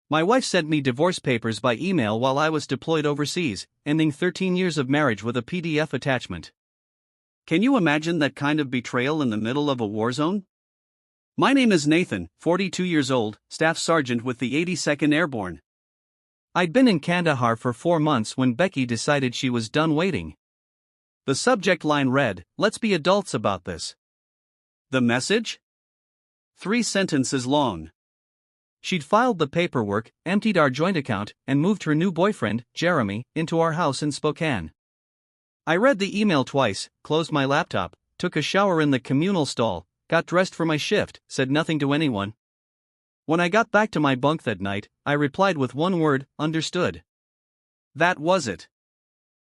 My wife sent me divorce papers by email while I was deployed overseas, ending 13 years of marriage with a PDF attachment. Can you imagine that kind of betrayal in the middle of a war zone? My name is Nathan, 42 years old, Staff Sergeant with the 82nd Airborne. I'd been in Kandahar for 4 months when Becky decided she was done waiting. The subject line read, "Let's be adults about this." The message? 3 sentences long. She'd filed the paperwork, emptied our joint account, and moved her new boyfriend, Jeremy, into our house in Spokane. I read the email twice, closed my laptop, took a shower in the communal stall, got dressed for my shift, said nothing to anyone. When I got back to my bunk that night, I replied with one word, understood. That was it.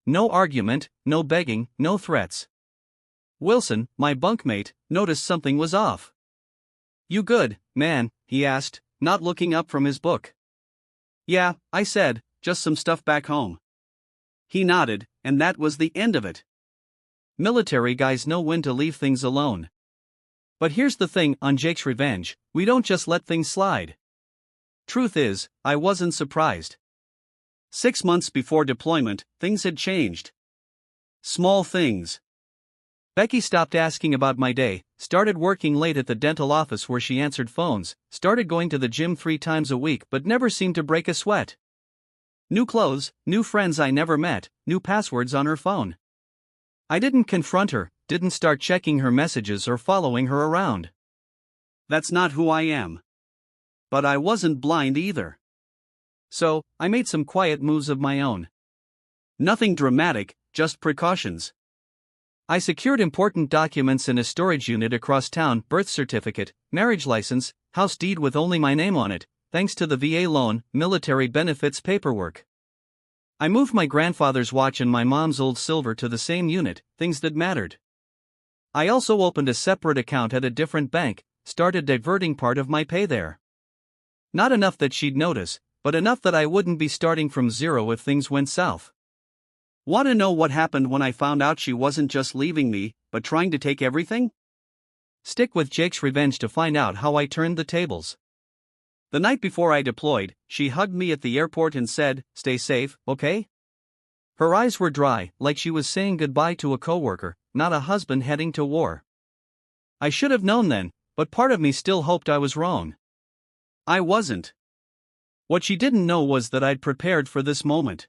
No argument, no begging, no threats. Wilson, my bunkmate, noticed something was off. "You good, man?" he asked, not looking up from his book. "Yeah," I said, "just some stuff back home." He nodded, and that was the end of it. Military guys know when to leave things alone. But here's the thing on Jake's Revenge, we don't just let things slide. Truth is, I wasn't surprised. 6 months before deployment, things had changed. Small things. Becky stopped asking about my day, started working late at the dental office where she answered phones, started going to the gym 3 times a week but never seemed to break a sweat. New clothes, new friends I never met, new passwords on her phone. I didn't confront her, didn't start checking her messages or following her around. That's not who I am. But I wasn't blind either. So, I made some quiet moves of my own. Nothing dramatic, just precautions. I secured important documents in a storage unit across town: birth certificate, marriage license, house deed with only my name on it, thanks to the VA loan, military benefits paperwork. I moved my grandfather's watch and my mom's old silver to the same unit, things that mattered. I also opened a separate account at a different bank, started diverting part of my pay there. Not enough that she'd notice, but enough that I wouldn't be starting from zero if things went south. Want to know what happened when I found out she wasn't just leaving me, but trying to take everything? Stick with Jake's Revenge to find out how I turned the tables. The night before I deployed, she hugged me at the airport and said, "Stay safe, okay?" Her eyes were dry, like she was saying goodbye to a coworker, not a husband heading to war. I should have known then, but part of me still hoped I was wrong. I wasn't. What she didn't know was that I'd prepared for this moment.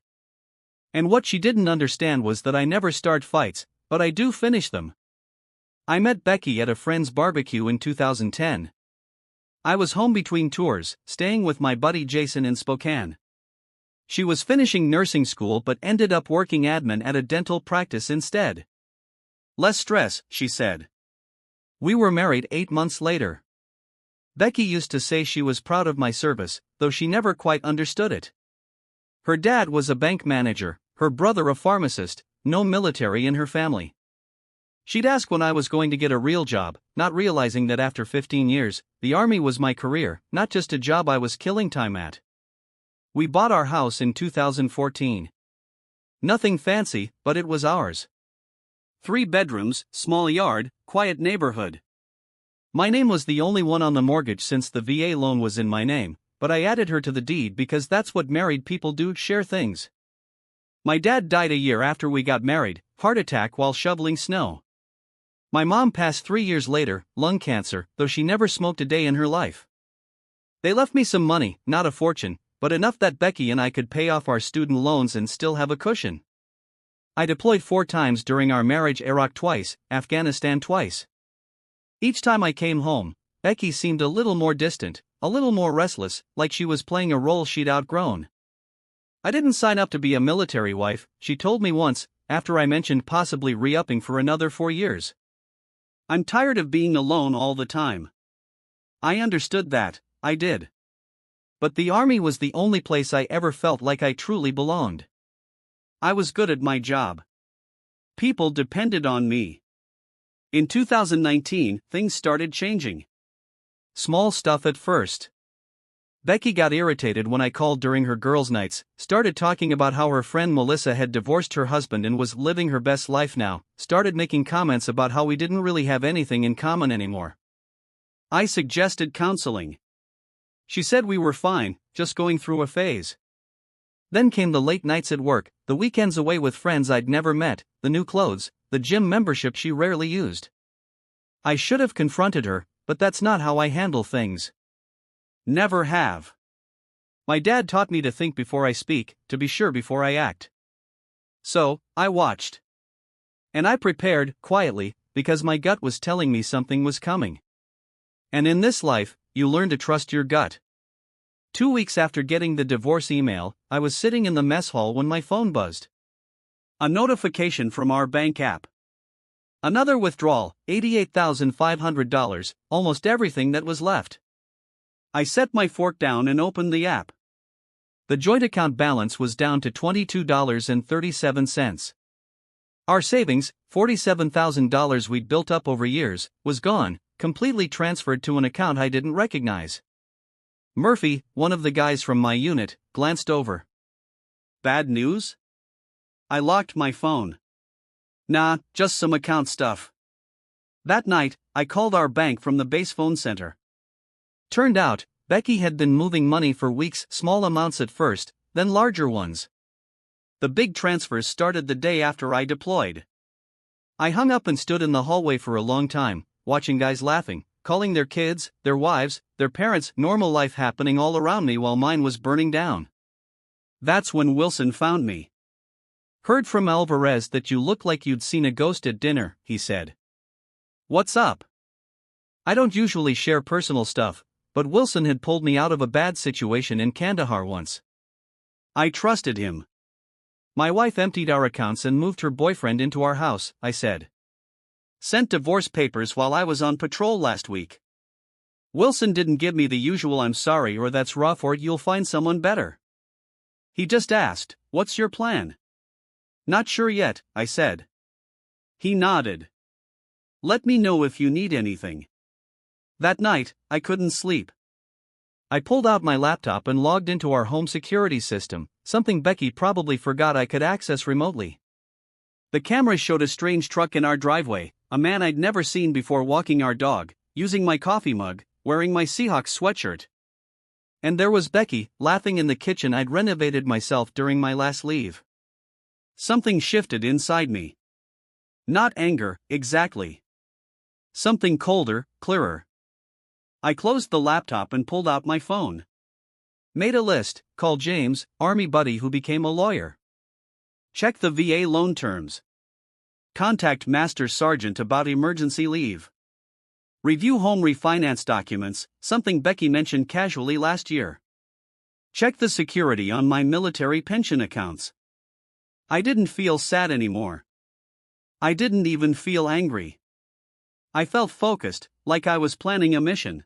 And what she didn't understand was that I never start fights, but I do finish them. I met Becky at a friend's barbecue in 2010. I was home between tours, staying with my buddy Jason in Spokane. She was finishing nursing school but ended up working admin at a dental practice instead. "Less stress," she said. We were married 8 months later. Becky used to say she was proud of my service, though she never quite understood it. Her dad was a bank manager, her brother a pharmacist, no military in her family. She'd ask when I was going to get a real job, not realizing that after 15 years, the Army was my career, not just a job I was killing time at. We bought our house in 2014. Nothing fancy, but it was ours. 3 bedrooms, small yard, quiet neighborhood. My name was the only one on the mortgage since the VA loan was in my name, but I added her to the deed because that's what married people do, share things. My dad died a year after we got married, heart attack while shoveling snow. My mom passed 3 years later, lung cancer, though she never smoked a day in her life. They left me some money, not a fortune, but enough that Becky and I could pay off our student loans and still have a cushion. I deployed 4 times during our marriage: Iraq twice, Afghanistan twice. Each time I came home, Becky seemed a little more distant, a little more restless, like she was playing a role she'd outgrown. "I didn't sign up to be a military wife," she told me once, after I mentioned possibly re-upping for another 4 years. "I'm tired of being alone all the time." I understood that, I did. But the Army was the only place I ever felt like I truly belonged. I was good at my job. People depended on me. In 2019, things started changing. Small stuff at first. Becky got irritated when I called during her girls' nights, started talking about how her friend Melissa had divorced her husband and was living her best life now, started making comments about how we didn't really have anything in common anymore. I suggested counseling. She said we were fine, just going through a phase. Then came the late nights at work, the weekends away with friends I'd never met, the new clothes, the gym membership she rarely used. I should have confronted her, but that's not how I handle things. Never have. My dad taught me to think before I speak, to be sure before I act. So, I watched. And I prepared, quietly, because my gut was telling me something was coming. And in this life, you learn to trust your gut. 2 weeks after getting the divorce email, I was sitting in the mess hall when my phone buzzed. A notification from our bank app. Another withdrawal, $88,500, almost everything that was left. I set my fork down and opened the app. The joint account balance was down to $22.37. Our savings, $47,000 we'd built up over years, was gone, completely transferred to an account I didn't recognize. Murphy, one of the guys from my unit, glanced over. Bad news? I locked my phone. Nah, just some account stuff. That night, I called our bank from the base phone center. Turned out, Becky had been moving money for weeks, small amounts at first, then larger ones. The big transfers started the day after I deployed. I hung up and stood in the hallway for a long time, watching guys laughing, calling their kids, their wives, their parents, normal life happening all around me while mine was burning down. That's when Wilson found me. Heard from Alvarez that you look like you'd seen a ghost at dinner, he said. What's up? I don't usually share personal stuff, but Wilson had pulled me out of a bad situation in Kandahar once. I trusted him. My wife emptied our accounts and moved her boyfriend into our house, I said. Sent divorce papers while I was on patrol last week. Wilson didn't give me the usual I'm sorry or that's rough or you'll find someone better. He just asked, what's your plan? Not sure yet, I said. He nodded. Let me know if you need anything. That night, I couldn't sleep. I pulled out my laptop and logged into our home security system, something Becky probably forgot I could access remotely. The camera showed a strange truck in our driveway, a man I'd never seen before walking our dog, using my coffee mug, wearing my Seahawks sweatshirt. And there was Becky, laughing in the kitchen I'd renovated myself during my last leave. Something shifted inside me. Not anger, exactly. Something colder, clearer. I closed the laptop and pulled out my phone. Made a list, called James, Army buddy who became a lawyer. Check the VA loan terms. Contact Master Sergeant about emergency leave. Review home refinance documents, something Becky mentioned casually last year. Check the security on my military pension accounts. I didn't feel sad anymore. I didn't even feel angry. I felt focused, like I was planning a mission.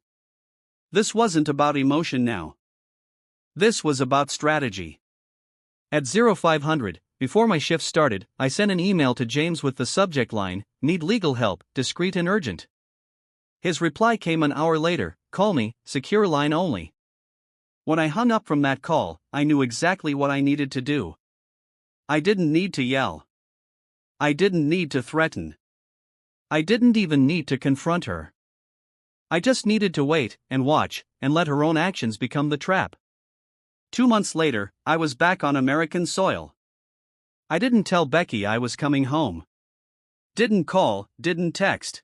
This wasn't about emotion now. This was about strategy. At 0500, before my shift started, I sent an email to James with the subject line, "Need legal help, discreet and urgent." His reply came an hour later, "Call me, secure line only." When I hung up from that call, I knew exactly what I needed to do. I didn't need to yell. I didn't need to threaten. I didn't even need to confront her. I just needed to wait, and watch, and let her own actions become the trap. 2 months later, I was back on American soil. I didn't tell Becky I was coming home. Didn't call, didn't text.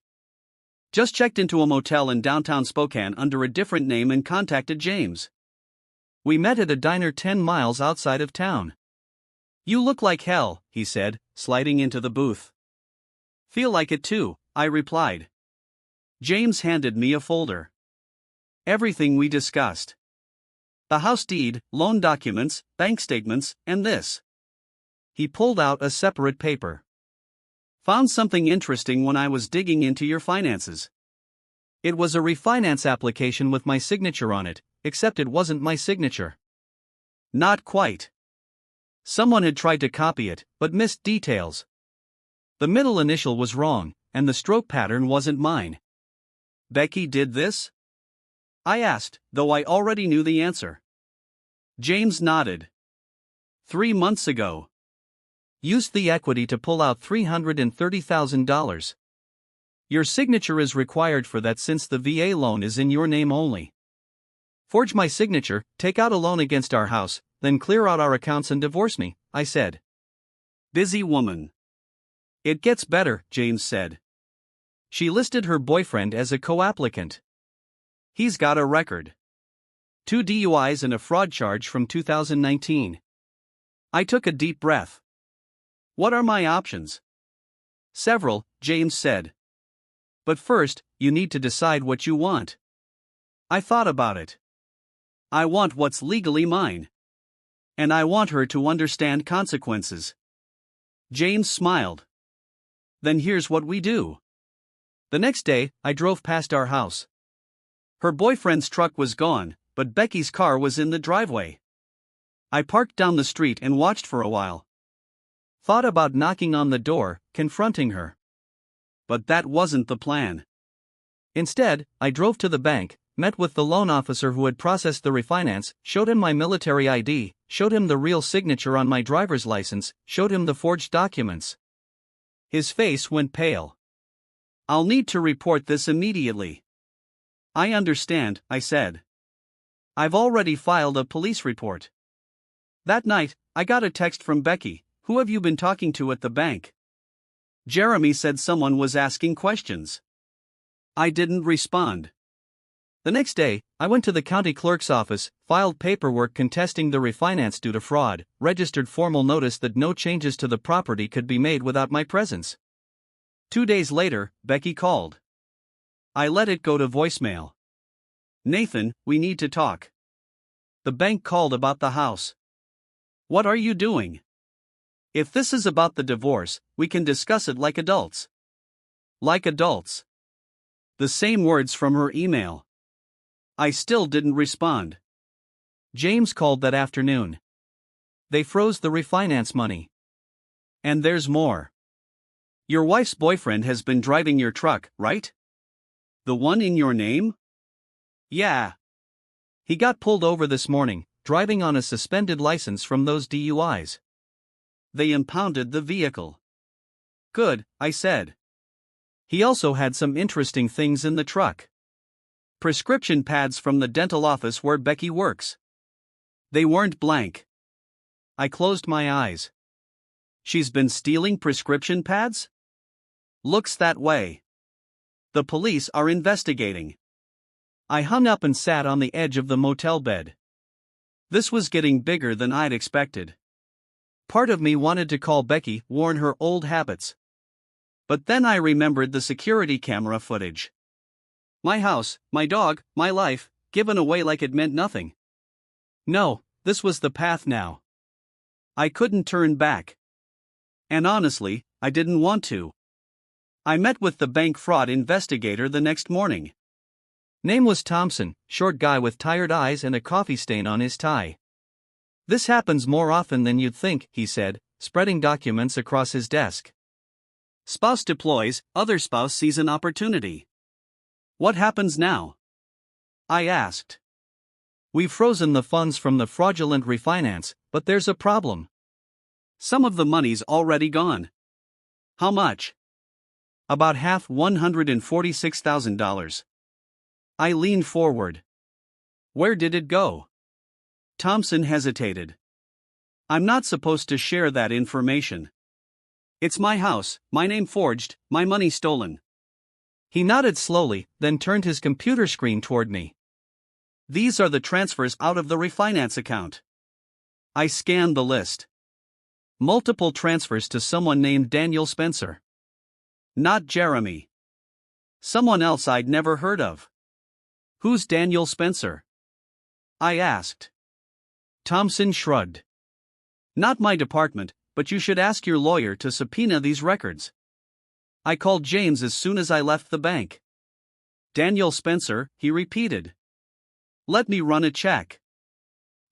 Just checked into a motel in downtown Spokane under a different name and contacted James. We met at a diner 10 miles outside of town. "You look like hell," he said, sliding into the booth. "Feel like it too," I replied. James handed me a folder. Everything we discussed. The house deed, loan documents, bank statements, and this. He pulled out a separate paper. "Found something interesting when I was digging into your finances." It was a refinance application with my signature on it, except it wasn't my signature. Not quite. Someone had tried to copy it, but missed details. The middle initial was wrong, and the stroke pattern wasn't mine. Becky did this? I asked, though I already knew the answer. James nodded. 3 months ago. Used the equity to pull out $330,000. Your signature is required for that since the VA loan is in your name only. Forge my signature, take out a loan against our house, then clear out our accounts and divorce me, I said. Busy woman. It gets better, James said. She listed her boyfriend as a co-applicant. He's got a record. 2 DUIs and a fraud charge from 2019. I took a deep breath. What are my options? Several, James said. But first, you need to decide what you want. I thought about it. I want what's legally mine. And I want her to understand consequences. James smiled. Then here's what we do. The next day, I drove past our house. Her boyfriend's truck was gone, but Becky's car was in the driveway. I parked down the street and watched for a while. Thought about knocking on the door, confronting her. But that wasn't the plan. Instead, I drove to the bank, met with the loan officer who had processed the refinance, showed him my military ID, showed him the real signature on my driver's license, showed him the forged documents. His face went pale. I'll need to report this immediately. I understand, I said. I've already filed a police report. That night, I got a text from Becky. Who have you been talking to at the bank? Jeremy said someone was asking questions. I didn't respond. The next day, I went to the county clerk's office, filed paperwork contesting the refinance due to fraud, registered formal notice that no changes to the property could be made without my presence. 2 days later, Becky called. I let it go to voicemail. Nathan, we need to talk. The bank called about the house. What are you doing? If this is about the divorce, we can discuss it like adults. Like adults. The same words from her email. I still didn't respond. James called that afternoon. They froze the refinance money. And there's more. Your wife's boyfriend has been driving your truck, right? The one in your name? Yeah. He got pulled over this morning, driving on a suspended license from those DUIs. They impounded the vehicle. Good, I said. He also had some interesting things in the truck. Prescription pads from the dental office where Becky works. They weren't blank. I closed my eyes. She's been stealing prescription pads? Looks that way. The police are investigating. I hung up and sat on the edge of the motel bed. This was getting bigger than I'd expected. Part of me wanted to call Becky, warn her old habits. But then I remembered the security camera footage. My house, my dog, my life, given away like it meant nothing. No, this was the path now. I couldn't turn back. And honestly, I didn't want to. I met with the bank fraud investigator the next morning. Name was Thompson, short guy with tired eyes and a coffee stain on his tie. This happens more often than you'd think, he said, spreading documents across his desk. Spouse deploys, other spouse sees an opportunity. What happens now? I asked. We've frozen the funds from the fraudulent refinance, but there's a problem. Some of the money's already gone. How much? About half, $146,000. I leaned forward. Where did it go? Thompson hesitated. I'm not supposed to share that information. It's my house, my name forged, my money stolen. He nodded slowly, then turned his computer screen toward me. These are the transfers out of the refinance account. I scanned the list. Multiple transfers to someone named Daniel Spencer. Not Jeremy. Someone else I'd never heard of. Who's Daniel Spencer? I asked. Thompson shrugged. Not my department, but you should ask your lawyer to subpoena these records. I called James as soon as I left the bank. Daniel Spencer, he repeated. Let me run a check.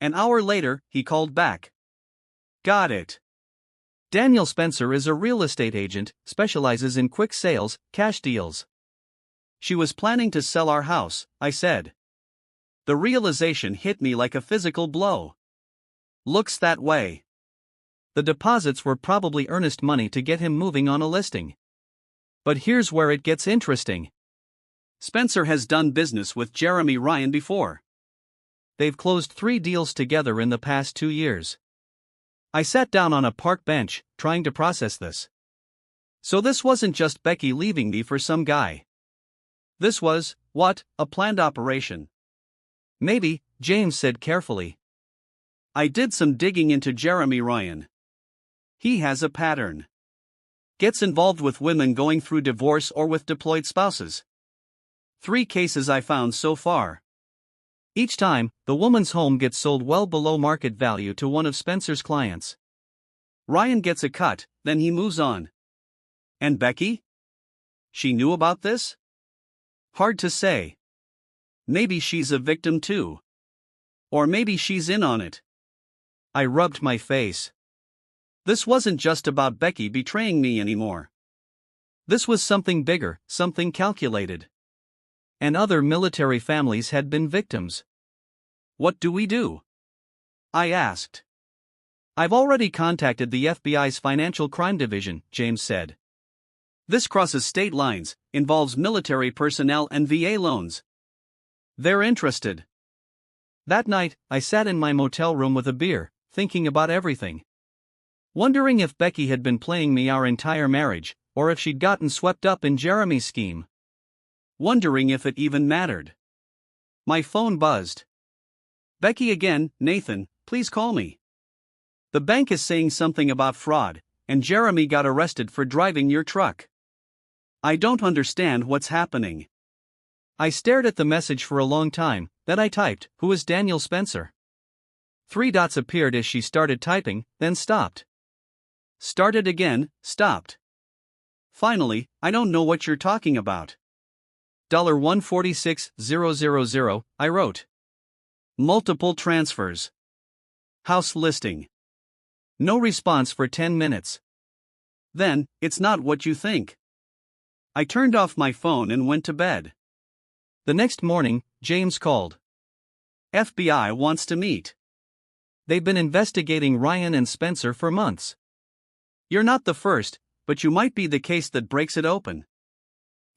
An hour later, he called back. Got it. Daniel Spencer is a real estate agent, specializes in quick sales, cash deals. She was planning to sell our house, I said. The realization hit me like a physical blow. Looks that way. The deposits were probably earnest money to get him moving on a listing. But here's where it gets interesting. Spencer has done business with Jeremy Ryan before. they've closed 3 deals together in the past 2 years. I sat down on a park bench, trying to process this. So this wasn't just Becky leaving me for some guy. This was, what, a planned operation. Maybe, James said carefully. I did some digging into Jeremy Ryan. He has a pattern. Gets involved with women going through divorce or with deployed spouses. 3 cases I found so far. Each time, the woman's home gets sold well below market value to one of Spencer's clients. Ryan gets a cut, then he moves on. And Becky? She knew about this? Hard to say. Maybe she's a victim too. Or maybe she's in on it. I rubbed my face. This wasn't just about Becky betraying me anymore. This was something bigger, something calculated. And other military families had been victims. What do we do? I asked. I've already contacted the FBI's Financial Crime Division, James said. This crosses state lines, involves military personnel and VA loans. They're interested. That night, I sat in my motel room with a beer, thinking about everything. Wondering if Becky had been playing me our entire marriage, or if she'd gotten swept up in Jeremy's scheme. Wondering if it even mattered. My phone buzzed. Becky again, Nathan, please call me. The bank is saying something about fraud, and Jeremy got arrested for driving your truck. I don't understand what's happening. I stared at the message for a long time, then I typed, "Who is Daniel Spencer?" 3 dots appeared as she started typing, then stopped. Started again, stopped. Finally, I don't know what you're talking about. $146,000, I wrote. Multiple transfers. House listing. No response for 10 minutes. Then, it's not what you think. I turned off my phone and went to bed. The next morning, James called. FBI wants to meet. They've been investigating Ryan and Spencer for months. You're not the first, but you might be the case that breaks it open.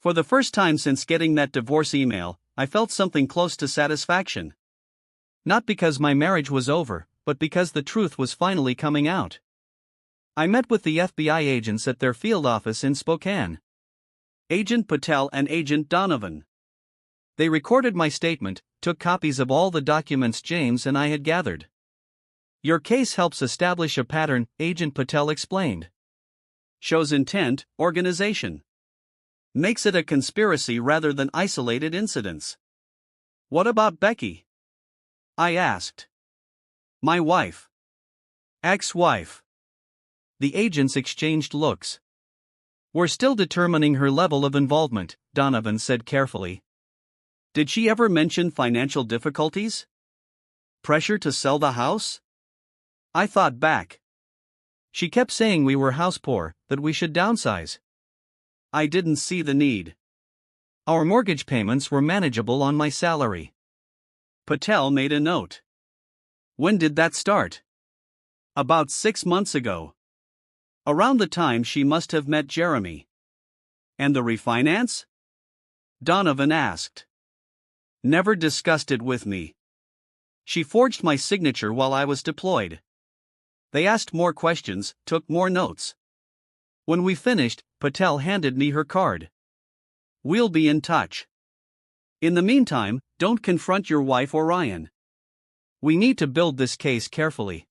For the first time since getting that divorce email, I felt something close to satisfaction. Not because my marriage was over, but because the truth was finally coming out. I met with the FBI agents at their field office in Spokane. Agent Patel and Agent Donovan. They recorded my statement, took copies of all the documents James and I had gathered. Your case helps establish a pattern, Agent Patel explained. Shows intent, organization. Makes it a conspiracy rather than isolated incidents. What about Becky? I asked. My wife. Ex-wife. The agents exchanged looks. We're still determining her level of involvement, Donovan said carefully. Did she ever mention financial difficulties? Pressure to sell the house? I thought back. She kept saying we were house poor, that we should downsize. I didn't see the need. Our mortgage payments were manageable on my salary. Patel made a note. When did that start? About 6 months ago. Around the time she must have met Jeremy. And the refinance? Donovan asked. Never discussed it with me. She forged my signature while I was deployed. They asked more questions, took more notes. When we finished, Patel handed me her card. We'll be in touch. In the meantime, don't confront your wife or Ryan. We need to build this case carefully.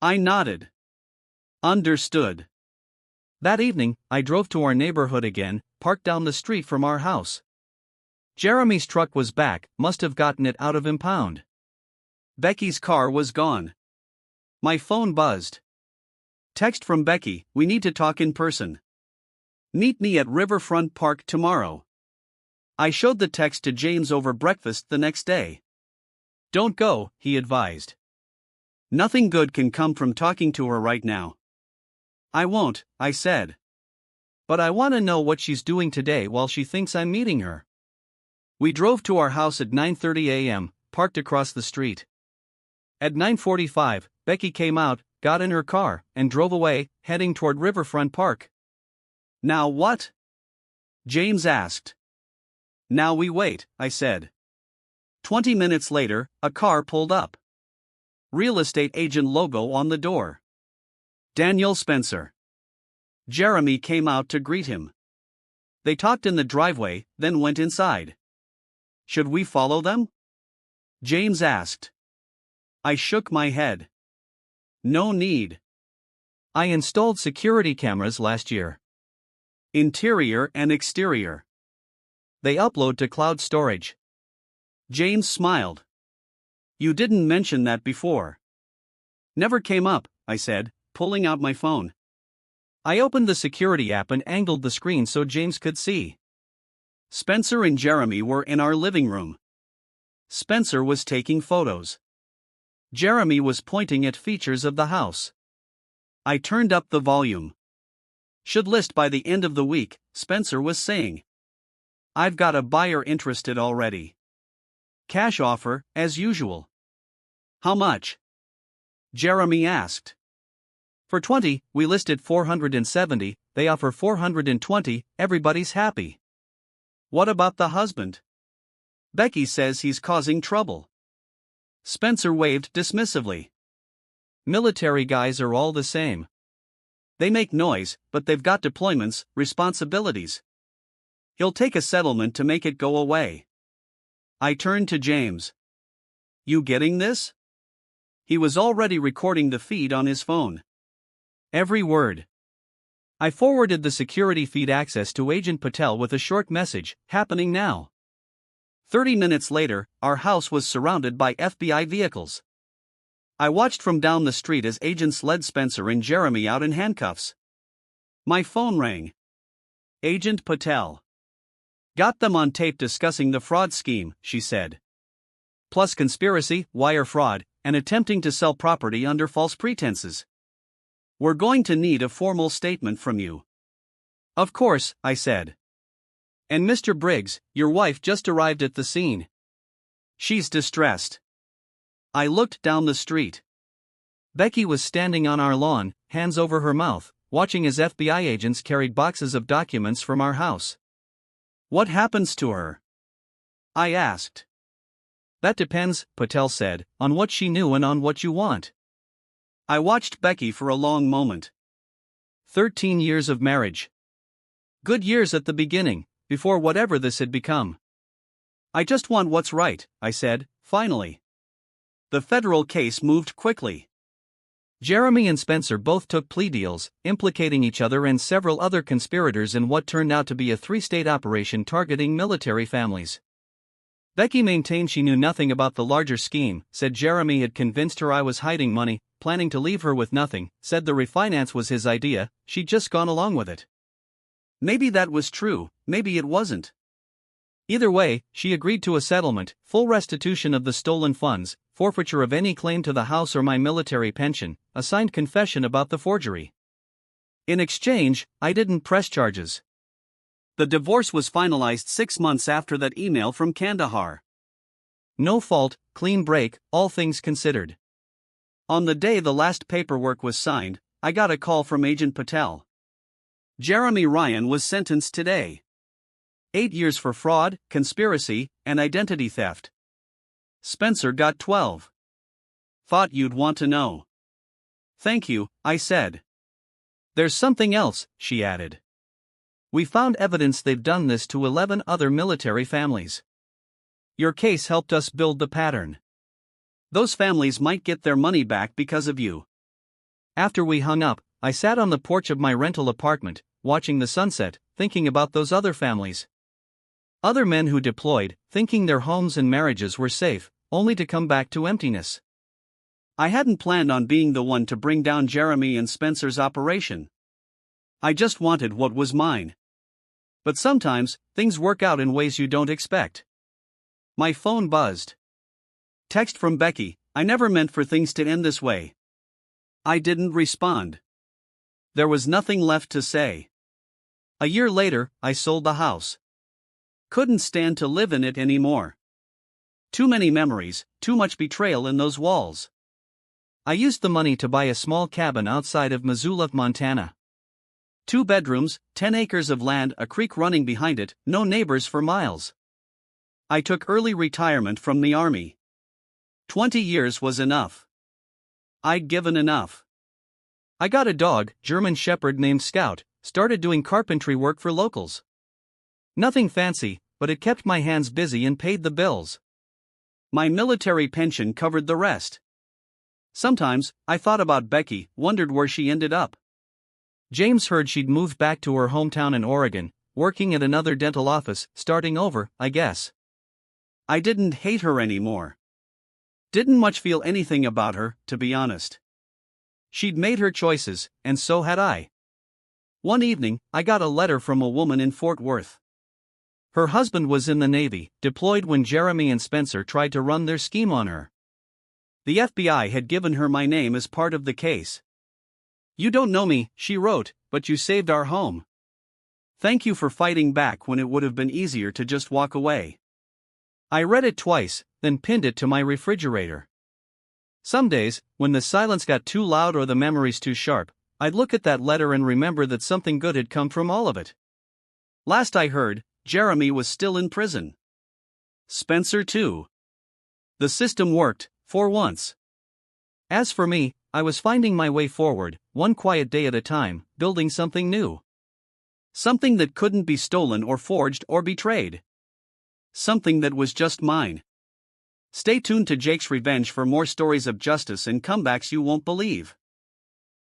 I nodded. Understood. That evening, I drove to our neighborhood again, parked down the street from our house. Jeremy's truck was back, must have gotten it out of impound. Becky's car was gone. My phone buzzed. Text from Becky, we need to talk in person. Meet me at Riverfront Park tomorrow. I showed the text to James over breakfast the next day. Don't go, he advised. Nothing good can come from talking to her right now. I won't, I said. But I want to know what she's doing today while she thinks I'm meeting her. We drove to our house at 9:30 a.m., parked across the street. At 9:45, Becky came out, got in her car, and drove away, heading toward Riverfront Park. Now what? James asked. Now we wait, I said. 20 minutes later, a car pulled up. Real estate agent logo on the door. Daniel Spencer. Jeremy came out to greet him. They talked in the driveway, then went inside. Should we follow them? James asked. I shook my head. No need. I installed security cameras last year. Interior and exterior. They upload to cloud storage. James smiled. You didn't mention that before. Never came up, I said, pulling out my phone. I opened the security app and angled the screen so James could see. Spencer and Jeremy were in our living room. Spencer was taking photos. Jeremy was pointing at features of the house. I turned up the volume. Should list by the end of the week, Spencer was saying. I've got a buyer interested already. Cash offer, as usual. How much? Jeremy asked. For 20, we listed 470, they offer 420, everybody's happy. What about the husband? Becky says he's causing trouble. Spencer waved dismissively. Military guys are all the same. They make noise, but they've got deployments, responsibilities. He'll take a settlement to make it go away. I turned to James. You getting this? He was already recording the feed on his phone. Every word. I forwarded the security feed access to Agent Patel with a short message, happening now. 30 minutes later, our house was surrounded by FBI vehicles. I watched from down the street as agents led Spencer and Jeremy out in handcuffs. My phone rang. Agent Patel. Got them on tape discussing the fraud scheme, she said. Plus conspiracy, wire fraud, and attempting to sell property under false pretenses. We're going to need a formal statement from you. Of course, I said. And Mr. Briggs, your wife just arrived at the scene. She's distressed. I looked down the street. Becky was standing on our lawn, hands over her mouth, watching as FBI agents carried boxes of documents from our house. What happens to her? I asked. That depends, Patel said, on what she knew and on what you want. I watched Becky for a long moment. 13 years of marriage. Good years at the beginning, before whatever this had become. I just want what's right, I said, finally. The federal case moved quickly. Jeremy and Spencer both took plea deals, implicating each other and several other conspirators in what turned out to be a 3-state operation targeting military families. Becky maintained she knew nothing about the larger scheme, said Jeremy had convinced her I was hiding money, planning to leave her with nothing, said the refinance was his idea, she'd just gone along with it. Maybe that was true, maybe it wasn't. Either way, she agreed to a settlement, full restitution of the stolen funds, forfeiture of any claim to the house or my military pension, a signed confession about the forgery. In exchange, I didn't press charges. The divorce was finalized 6 months after that email from Kandahar. No fault, clean break, all things considered. On the day the last paperwork was signed, I got a call from Agent Patel. Jeremy Ryan was sentenced today. 8 years for fraud, conspiracy, and identity theft. Spencer got 12. Thought you'd want to know. Thank you, I said. There's something else, she added. We found evidence they've done this to 11 other military families. Your case helped us build the pattern. Those families might get their money back because of you. After we hung up, I sat on the porch of my rental apartment, watching the sunset, thinking about those other families. Other men who deployed, thinking their homes and marriages were safe, only to come back to emptiness. I hadn't planned on being the one to bring down Jeremy and Spencer's operation. I just wanted what was mine. But sometimes, things work out in ways you don't expect. My phone buzzed. Text from Becky, I never meant for things to end this way. I didn't respond. There was nothing left to say. A year later, I sold the house. Couldn't stand to live in it anymore. Too many memories, too much betrayal in those walls. I used the money to buy a small cabin outside of Missoula, Montana. 2 bedrooms, 10 acres of land, a creek running behind it, no neighbors for miles. I took early retirement from the army. 20 years was enough. I'd given enough. I got a dog, German Shepherd named Scout, started doing carpentry work for locals. Nothing fancy, but it kept my hands busy and paid the bills. My military pension covered the rest. Sometimes, I thought about Becky, wondered where she ended up. James heard she'd moved back to her hometown in Oregon, working at another dental office, starting over, I guess. I didn't hate her anymore. Didn't much feel anything about her, to be honest. She'd made her choices, and so had I. One evening, I got a letter from a woman in Fort Worth. Her husband was in the Navy, deployed when Jeremy and Spencer tried to run their scheme on her. The FBI had given her my name as part of the case. "You don't know me," she wrote, "but you saved our home. Thank you for fighting back when it would have been easier to just walk away." I read it twice, then pinned it to my refrigerator. Some days, when the silence got too loud or the memories too sharp, I'd look at that letter and remember that something good had come from all of it. Last I heard, Jeremy was still in prison. Spencer too. The system worked, for once. As for me, I was finding my way forward, one quiet day at a time, building something new. Something that couldn't be stolen or forged or betrayed. Something that was just mine. Stay tuned to Jake's Revenge for more stories of justice and comebacks you won't believe.